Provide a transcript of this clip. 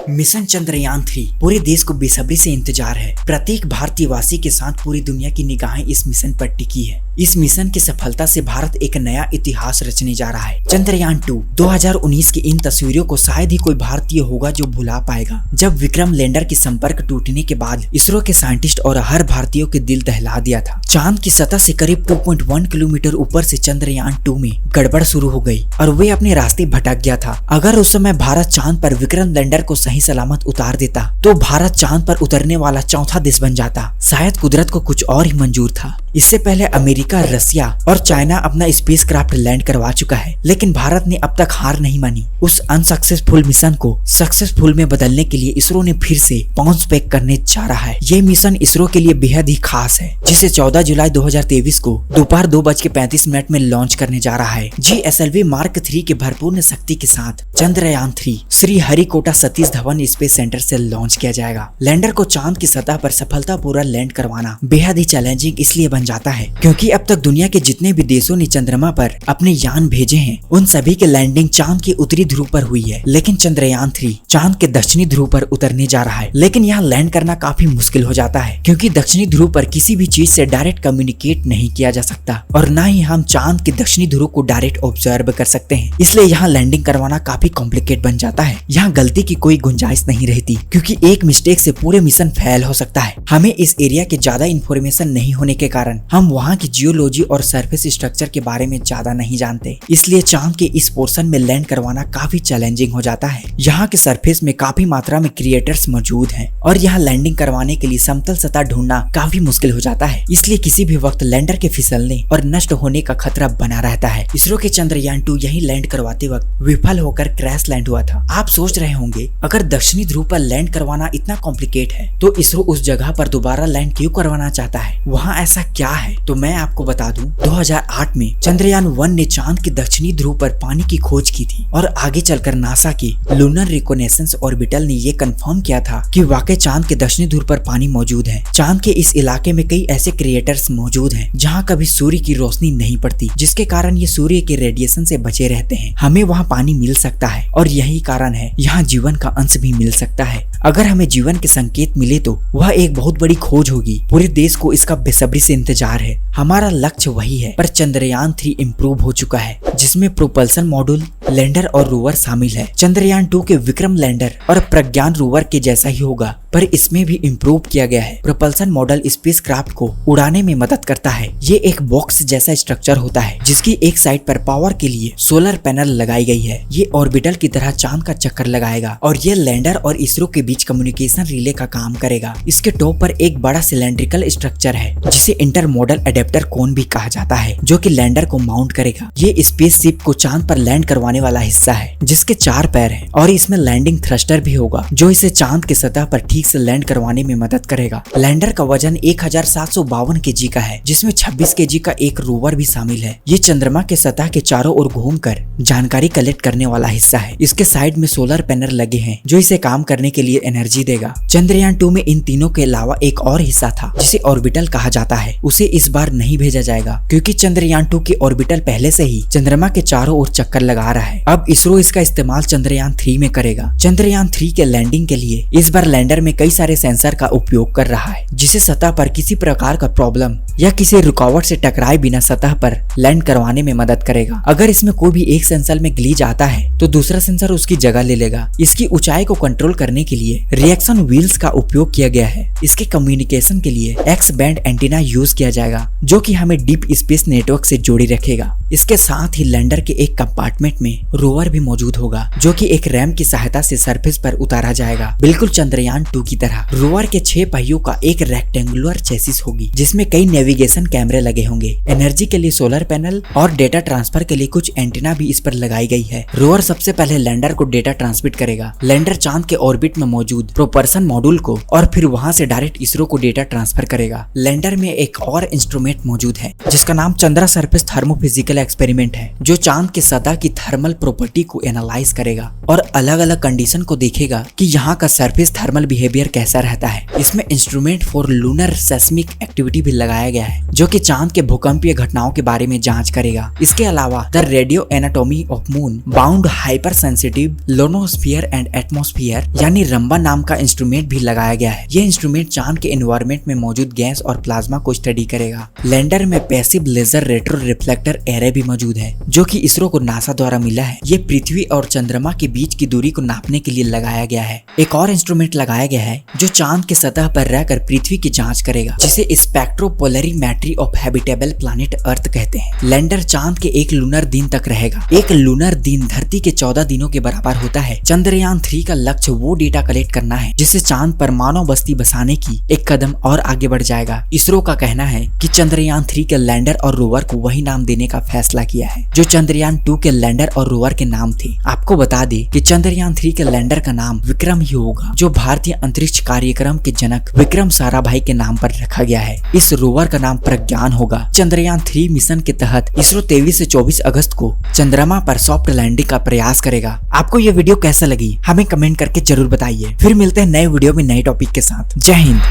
Mission Chandrayaan 3 पूरे देश को बेसब्री से इंतजार है। प्रत्येक भारतीय वासी के साथ पूरी दुनिया की निगाहें इस मिशन पर टिकी है। इस मिशन की सफलता से भारत एक नया इतिहास रचने जा रहा है। चंद्रयान 2 2019 की इन तस्वीरों को शायद ही कोई भारतीय होगा जो भुला पाएगा, जब विक्रम लैंडर की संपर्क टूटने के बाद इसरो के साइंटिस्ट और हर भारतीयों के दिल दहला दिया था। चांद की सतह से करीब 2.1 किलोमीटर ऊपर से चंद्रयान 2 में गड़बड़ शुरू हो गई और वे अपने रास्ते भटक गया था। अगर उस समय भारत चांद पर विक्रम लैंडर को सही सलामत उतार देता तो भारत चांद पर उतरने वाला चौथा देश बन जाता। शायद कुदरत को कुछ और ही मंजूर था। इससे पहले अमेरिका, रसिया और चाइना अपना स्पेसक्राफ्ट लैंड करवा चुका है, लेकिन भारत ने अब तक हार नहीं मानी। उस अनसक्सेसफुल मिशन को सक्सेसफुल में बदलने के लिए इसरो ने फिर से बाउंस बैक करने जा रहा है। ये मिशन इसरो के लिए बेहद ही खास है, जिसे 14 जुलाई 2023 को दोपहर 2:35 में लॉन्च करने जा रहा है। GSLV Mark 3 के भरपूर शक्ति के साथ चंद्रयान 3 श्री हरिकोटा सतीश धवन स्पेस सेंटर से लॉन्च किया जाएगा। लैंडर को चांद की सतह पर सफलतापूर्वक लैंड करवाना बेहद ही चैलेंजिंग इसलिए बन जाता है क्योंकि अब तक दुनिया के जितने भी देशों ने चंद्रमा पर अपने यान भेजे हैं, उन सभी के लैंडिंग चांद के उत्तरी ध्रुव पर हुई है, लेकिन चंद्रयान 3 चांद के दक्षिणी ध्रुव पर उतरने जा रहा है। लेकिन यहाँ लैंड करना काफी मुश्किल हो जाता है क्योंकि दक्षिणी ध्रुव पर किसी भी चीज से डायरेक्ट कम्युनिकेट नहीं किया जा सकता और न ही हम चांद के दक्षिणी ध्रुव को डायरेक्ट ऑब्जर्व कर सकते हैं। इसलिए यहाँ लैंडिंग करवाना काफी कॉम्प्लिकेट बन जाता है। यहाँ गलती की कोई गुंजाइश नहीं रहती क्योंकि एक मिस्टेक से पूरे मिशन फेल हो सकता है। हमें इस एरिया के ज्यादा इन्फॉर्मेशन नहीं होने के कारण हम वहाँ की जियोलॉजी और सरफेस स्ट्रक्चर के बारे में ज्यादा नहीं जानते, इसलिए चांद के इस पोर्शन में लैंड करवाना काफी चैलेंजिंग हो जाता है। यहाँ के सरफेस में काफी मात्रा में क्रिएटर्स मौजूद हैं और यहाँ लैंडिंग करवाने के लिए समतल सतह ढूंढना काफी मुश्किल हो जाता है, इसलिए किसी भी वक्त लैंडर के फिसलने और नष्ट होने का खतरा बना रहता है। इसरो के चंद्रयान 2 यही लैंड करवाते वक्त विफल होकर क्रैश लैंड हुआ था। आप सोच रहे होंगे अगर दक्षिणी ध्रुव पर लैंड करवाना इतना कॉम्प्लिकेट है तो इसरो उस जगह पर दोबारा लैंड क्यों करवाना चाहता है? वहाँ ऐसा क्या है? तो मैं आपको बता दूं, 2008 में चंद्रयान 1 ने चांद के दक्षिणी ध्रुव पर पानी की खोज की थी और आगे चलकर नासा के लूनर रिकॉनेसेंस ऑर्बिटल ने ये कंफर्म किया था कि वाकई चांद के दक्षिणी ध्रुव पर पानी मौजूद है। चांद के इस इलाके में कई ऐसे क्रिएटर्स मौजूद हैं जहाँ कभी सूर्य की रोशनी नहीं पड़ती, जिसके कारण ये सूर्य के रेडिएशन से बचे रहते हैं। हमें वहाँ पानी मिल सकता है और यही कारण है यहाँ जीवन का अंश भी मिल सकता है। अगर हमें जीवन के संकेत मिले तो वह एक बहुत बड़ी खोज होगी। पूरे देश को इसका बेसब्री से इंतजार है। हमारा लक्ष्य वही है, पर चंद्रयान 3 इम्प्रूव हो चुका है, जिसमें प्रोपल्सन मॉड्यूल, लैंडर और रोवर शामिल है। चंद्रयान 2 के विक्रम लैंडर और प्रज्ञान रोवर के जैसा ही होगा, पर इसमें भी इम्प्रूव किया गया है। प्रोपल्सन मॉडल स्पेसक्राफ्ट को उड़ाने में मदद करता है। ये एक बॉक्स जैसा स्ट्रक्चर होता है जिसकी एक साइड पर पावर के लिए सोलर पैनल लगाई गई है। ये ऑर्बिटल की तरह चांद का चक्कर लगाएगा और ये लैंडर और इसरो के बीच कम्युनिकेशन रिले का काम करेगा। इसके टॉप पर एक बड़ा सिलेंड्रिकल स्ट्रक्चर है जिसे इंटर मॉडल एडेप्टर कोन भी कहा जाता है, जो कि लैंडर को माउंट करेगा। ये स्पेसशिप को चांद पर लैंड करवाने वाला हिस्सा है जिसके 4 पैर हैं और इसमें लैंडिंग थ्रस्टर भी होगा जो इसे चांद की सतह पर ठीक से लैंड करवाने में मदद करेगा। लैंडर का वजन 1752 केजी का है, जिसमें 26 केजी का एक रोवर भी शामिल है। ये चंद्रमा के सतह के चारों ओर घूमकर जानकारी कलेक्ट करने वाला हिस्सा है। इसके साइड में सोलर पैनल लगे हैं जो इसे काम करने के लिए एनर्जी देगा। चंद्रयान 2 में इन तीनों के अलावा एक और हिस्सा था जिसे ऑर्बिटल कहा जाता है। उसे इस बार नहीं भेजा जाएगा क्योंकि चंद्रयान 2 की ऑर्बिटल पहले से ही चंद्रमा के चारों ओर चक्कर लगा रहा है। अब इसरो इसका इस्तेमाल चंद्रयान 3 में करेगा। चंद्रयान 3 के लैंडिंग के लिए इस बार लैंडर में कई सारे सेंसर का उपयोग कर रहा है, जिसे सतह पर किसी प्रकार का प्रॉब्लम या किसी रुकावट से टकराए बिना सतह पर लैंड करवाने में मदद करेगा। अगर इसमें कोई भी एक सेंसर में ग्लिच आता है तो दूसरा सेंसर उसकी जगह ले लेगा। इसकी ऊंचाई को कंट्रोल करने के लिए रिएक्शन व्हील्स का उपयोग किया गया है। इसके कम्युनिकेशन के लिए एक्स बैंड एंटीना यूज किया जाएगा जो कि हमें डीप स्पेस नेटवर्क से जोड़ी रखेगा। इसके साथ ही लैंडर के एक कंपार्टमेंट में रोवर भी मौजूद होगा जो कि एक रैम की सहायता से सरफेस पर उतारा जाएगा। बिल्कुल चंद्रयान 2 की तरह रोवर के 6 पहियों का एक रेक्टेंगुलर चेसिस होगी जिसमें कई नेविगेशन कैमरे लगे होंगे। एनर्जी के लिए सोलर पैनल और डेटा ट्रांसफर के लिए कुछ एंटीना भी इस पर लगाई गई है। रोवर सबसे पहले लैंडर को डेटा ट्रांसमिट करेगा। लैंडर चांद के ऑर्बिट में मौजूद प्रोपल्सन मॉड्यूल को और फिर वहां से डायरेक्ट इसरो को डेटा ट्रांसफर करेगा। लैंडर में एक और इंस्ट्रूमेंट मौजूद है जिसका नाम चंद्रा सरफेस थर्मोफिजिकल वाला एक्सपेरिमेंट है जो चांद के सतह की थर्मल प्रॉपर्टी को एनालाइज करेगा और अलग अलग कंडीशन को देखेगा कि यहाँ का सरफेस थर्मल बिहेवियर कैसा रहता है। इसमें instrument for lunar seismic activity भी लगाया गया है जो कि चांद के भूकंपीय घटनाओं के बारे में जांच करेगा। इसके अलावा the radio anatomy of moon bound hypersensitive ionosphere and atmosphere यानी रंबा नाम का इंस्ट्रूमेंट भी लगाया गया है। यह इंस्ट्रूमेंट चांद के एनवायरनमेंट में मौजूद गैस और प्लाज्मा को स्टडी करेगा। लैंडर में passive laser retro reflector array भी मौजूद है जो कि इसरो को नासा द्वारा मिला है। ये पृथ्वी और चंद्रमा के बीच की दूरी को नापने के लिए लगाया गया है। एक और इंस्ट्रूमेंट लगाया गया है जो चांद के सतह पर रहकर पृथ्वी की जांच करेगा, जिसे spectropolarimetry of habitable planet earth कहते हैं। लैंडर चांद के एक लूनर दिन तक रहेगा। एक लूनर दिन धरती के 14 दिनों के बराबर होता है। चंद्रयान 3 का लक्ष्य वो डेटा कलेक्ट करना है जिससे चांद पर मानव बस्ती बसाने की एक कदम और आगे बढ़ जाएगा। इसरो का कहना है कि चंद्रयान 3 के लैंडर और रोवर को वही नाम देने का फैसला किया है जो चंद्रयान 2 के लैंडर और रोवर के नाम थे। आपको बता दें कि चंद्रयान 3 के लैंडर का नाम विक्रम ही होगा जो भारतीय अंतरिक्ष कार्यक्रम के जनक विक्रम साराभाई के नाम पर रखा गया है। इस रोवर का नाम प्रज्ञान होगा। चंद्रयान 3 मिशन के तहत इसरो 23 से 24 अगस्त को चंद्रमा पर सॉफ्ट लैंडिंग का प्रयास करेगा। आपको ये वीडियो कैसा लगी हमें कमेंट करके जरूर बताइए। फिर मिलते हैं नए वीडियो में नए टॉपिक के साथ। जय हिंद।